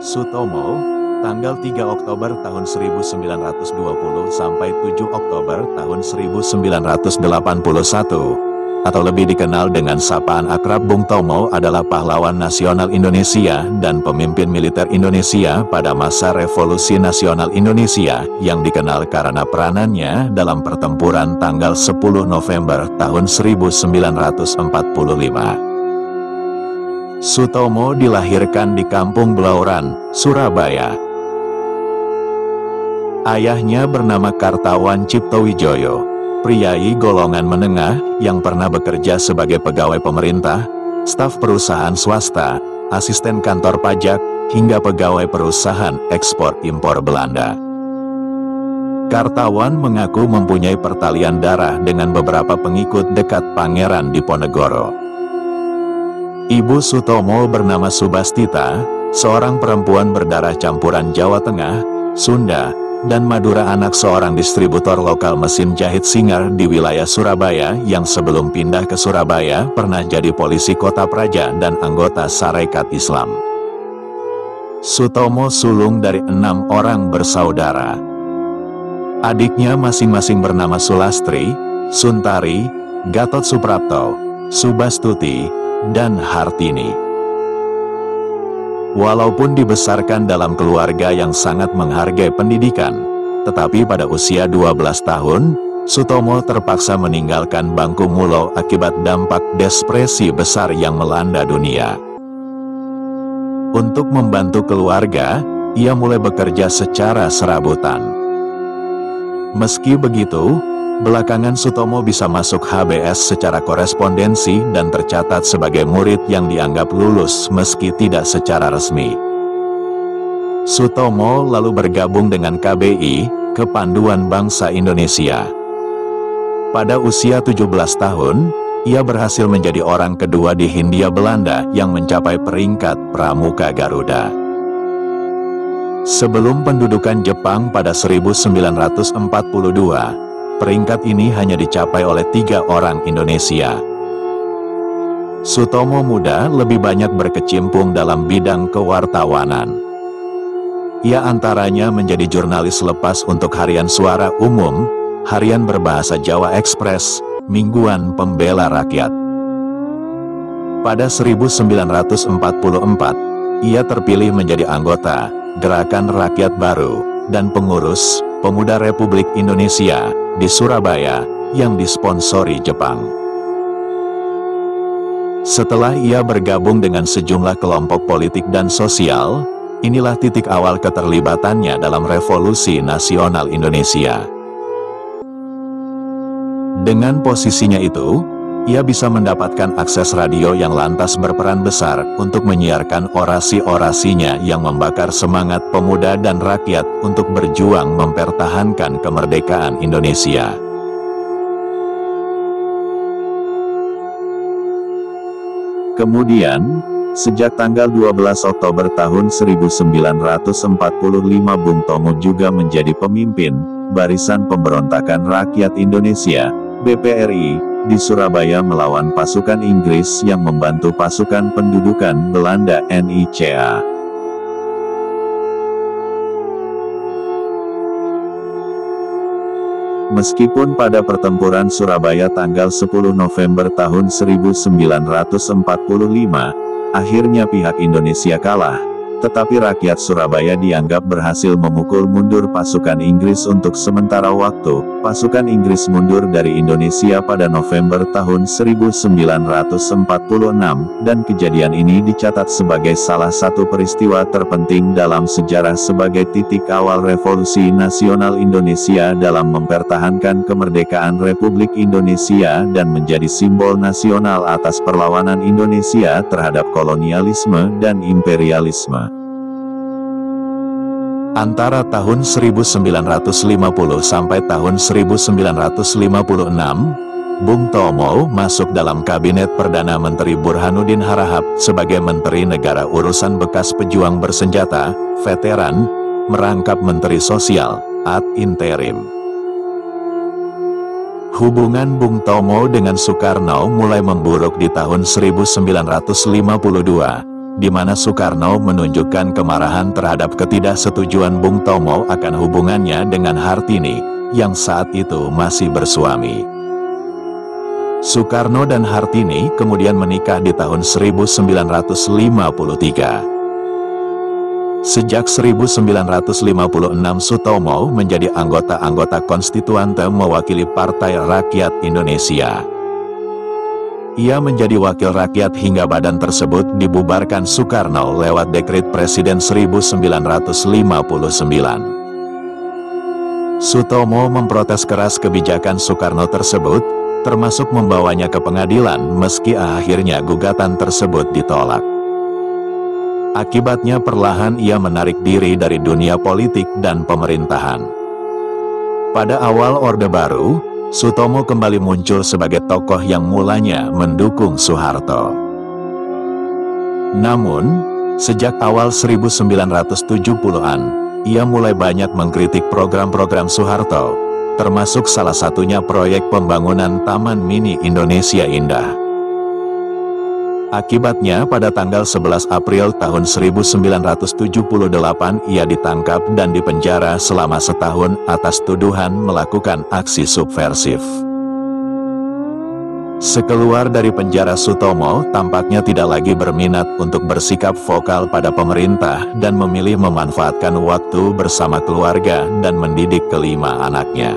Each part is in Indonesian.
Sutomo, tanggal 3 Oktober tahun 1920 sampai 7 Oktober tahun 1981, atau lebih dikenal dengan sapaan akrab Bung Tomo, adalah pahlawan nasional Indonesia dan pemimpin militer Indonesia pada masa Revolusi Nasional Indonesia yang dikenal karena peranannya dalam pertempuran tanggal 10 November tahun 1945. Sutomo dilahirkan di Kampung Blauran, Surabaya. Ayahnya bernama Kartawan Ciptowijoyo, priai golongan menengah yang pernah bekerja sebagai pegawai pemerintah, staf perusahaan swasta, asisten kantor pajak, hingga pegawai perusahaan ekspor-impor Belanda. Kartawan mengaku mempunyai pertalian darah dengan beberapa pengikut dekat Pangeran Diponegoro. Ibu Sutomo bernama Subastita, seorang perempuan berdarah campuran Jawa Tengah, Sunda, dan Madura, anak seorang distributor lokal mesin jahit Singer di wilayah Surabaya yang sebelum pindah ke Surabaya pernah jadi polisi kota Praja dan anggota Sarekat Islam. Sutomo sulung dari 6 orang bersaudara. Adiknya masing-masing bernama Sulastri, Suntari, Gatot Suprapto, Subastuti, dan Hartini. Walaupun dibesarkan dalam keluarga yang sangat menghargai pendidikan, tetapi pada usia 12 tahun, Sutomo terpaksa meninggalkan bangku mulo akibat dampak depresi besar yang melanda dunia. Untuk membantu keluarga, ia mulai bekerja secara serabutan. Meski begitu, belakangan Sutomo bisa masuk HBS secara korespondensi dan tercatat sebagai murid yang dianggap lulus meski tidak secara resmi. Sutomo lalu bergabung dengan KBI, Kepanduan Bangsa Indonesia. Pada usia 17 tahun, ia berhasil menjadi orang kedua di Hindia Belanda yang mencapai peringkat Pramuka Garuda. Sebelum pendudukan Jepang pada 1942, peringkat ini hanya dicapai oleh 3 orang Indonesia. Sutomo muda lebih banyak berkecimpung dalam bidang kewartawanan. Ia antaranya menjadi jurnalis lepas untuk harian Suara Umum, harian berbahasa Jawa Ekspres, mingguan Pembela Rakyat. Pada 1944, ia terpilih menjadi anggota Gerakan Rakyat Baru dan pengurus Pemuda Republik Indonesia di Surabaya yang disponsori Jepang. Setelah ia bergabung dengan sejumlah kelompok politik dan sosial, inilah titik awal keterlibatannya dalam Revolusi Nasional Indonesia. Dengan posisinya itu, ia bisa mendapatkan akses radio yang lantas berperan besar untuk menyiarkan orasi-orasinya yang membakar semangat pemuda dan rakyat untuk berjuang mempertahankan kemerdekaan Indonesia. Kemudian, sejak tanggal 12 Oktober tahun 1945 Bung Tomo juga menjadi pemimpin Barisan Pemberontakan Rakyat Indonesia, BPRI, di Surabaya melawan pasukan Inggris yang membantu pasukan pendudukan Belanda NICA. Meskipun pada pertempuran Surabaya tanggal 10 November tahun 1945, akhirnya pihak Indonesia kalah, tetapi rakyat Surabaya dianggap berhasil memukul mundur pasukan Inggris untuk sementara waktu. Pasukan Inggris mundur dari Indonesia pada November tahun 1946, dan kejadian ini dicatat sebagai salah satu peristiwa terpenting dalam sejarah sebagai titik awal Revolusi Nasional Indonesia dalam mempertahankan kemerdekaan Republik Indonesia dan menjadi simbol nasional atas perlawanan Indonesia terhadap kolonialisme dan imperialisme. Antara tahun 1950 sampai tahun 1956, Bung Tomo masuk dalam Kabinet Perdana Menteri Burhanuddin Harahap sebagai Menteri Negara Urusan Bekas Pejuang Bersenjata, Veteran, merangkap Menteri Sosial, ad interim. Hubungan Bung Tomo dengan Soekarno mulai memburuk di tahun 1952. di mana Soekarno menunjukkan kemarahan terhadap ketidaksetujuan Bung Tomo akan hubungannya dengan Hartini, yang saat itu masih bersuami. Soekarno dan Hartini kemudian menikah di tahun 1953. Sejak 1956 Sutomo menjadi anggota konstituante mewakili Partai Rakyat Indonesia. Ia menjadi wakil rakyat hingga badan tersebut dibubarkan Soekarno lewat dekret Presiden 1959. Sutomo memprotes keras kebijakan Soekarno tersebut, termasuk membawanya ke pengadilan meski akhirnya gugatan tersebut ditolak. Akibatnya perlahan ia menarik diri dari dunia politik dan pemerintahan. Pada awal Orde Baru, Sutomo kembali muncul sebagai tokoh yang mulanya mendukung Soeharto. Namun, sejak awal 1970-an, ia mulai banyak mengkritik program-program Soeharto, termasuk salah satunya proyek pembangunan Taman Mini Indonesia Indah. Akibatnya pada tanggal 11 April tahun 1978 ia ditangkap dan dipenjara selama setahun atas tuduhan melakukan aksi subversif. Sekeluar dari penjara Sutomo tampaknya tidak lagi berminat untuk bersikap vokal pada pemerintah dan memilih memanfaatkan waktu bersama keluarga dan mendidik kelima anaknya.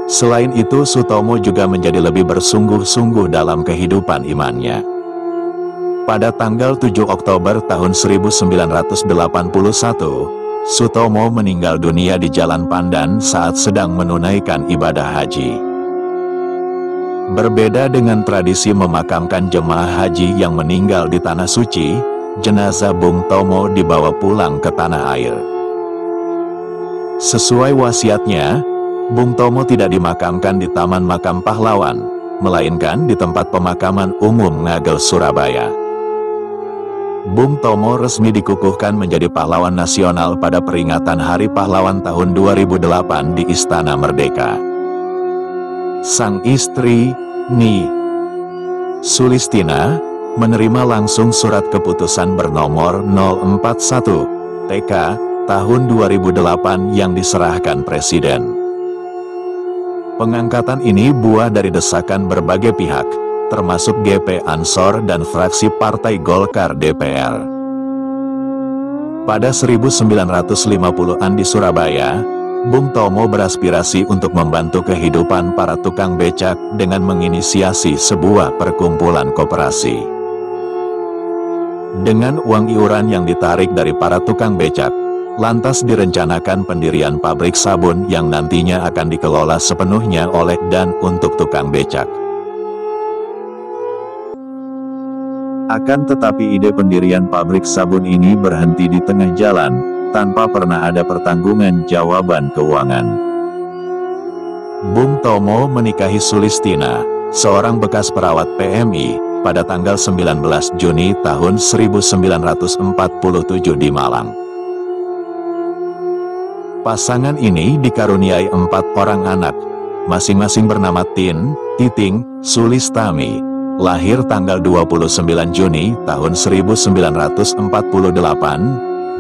Selain itu Sutomo juga menjadi lebih bersungguh-sungguh dalam kehidupan imannya. Pada tanggal 7 Oktober tahun 1981, Sutomo meninggal dunia di Jalan Pandan saat sedang menunaikan ibadah haji. Berbeda dengan tradisi memakamkan jemaah haji yang meninggal di Tanah Suci, jenazah Bung Tomo dibawa pulang ke tanah air. Sesuai wasiatnya, Bung Tomo tidak dimakamkan di Taman Makam Pahlawan, melainkan di tempat pemakaman umum Ngagel, Surabaya. Bung Tomo resmi dikukuhkan menjadi pahlawan nasional pada peringatan Hari Pahlawan tahun 2008 di Istana Merdeka. Sang istri, Ni Sulistina, menerima langsung surat keputusan bernomor 041 TK tahun 2008 yang diserahkan Presiden. Pengangkatan ini buah dari desakan berbagai pihak, termasuk GP Ansor dan fraksi Partai Golkar DPR. Pada 1950-an di Surabaya, Bung Tomo beraspirasi untuk membantu kehidupan para tukang becak dengan menginisiasi sebuah perkumpulan koperasi. Dengan uang iuran yang ditarik dari para tukang becak, lantas direncanakan pendirian pabrik sabun yang nantinya akan dikelola sepenuhnya oleh dan untuk tukang becak. Akan tetapi ide pendirian pabrik sabun ini berhenti di tengah jalan, tanpa pernah ada pertanggungan jawaban keuangan. Bung Tomo menikahi Sulistina, seorang bekas perawat PMI, pada tanggal 19 Juni tahun 1947 di Malang. Pasangan ini dikaruniai 4 orang anak, masing-masing bernama Tin, Titing, Sulistami, lahir tanggal 29 Juni tahun 1948,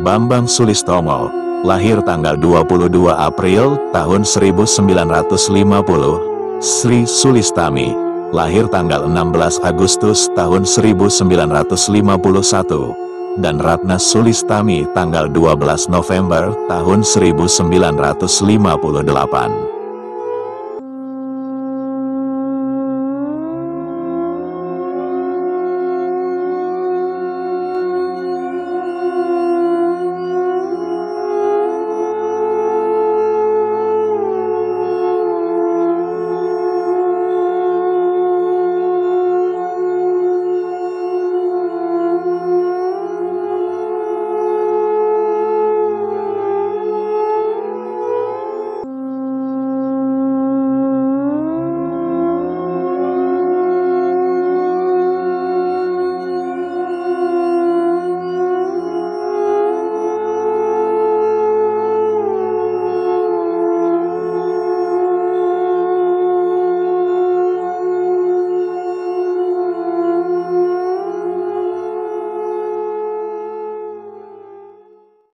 Bambang Sulistomo, lahir tanggal 22 April tahun 1950, Sri Sulistami, lahir tanggal 16 Agustus tahun 1951, dan Ratna Sulistami tanggal 12 November tahun 1958.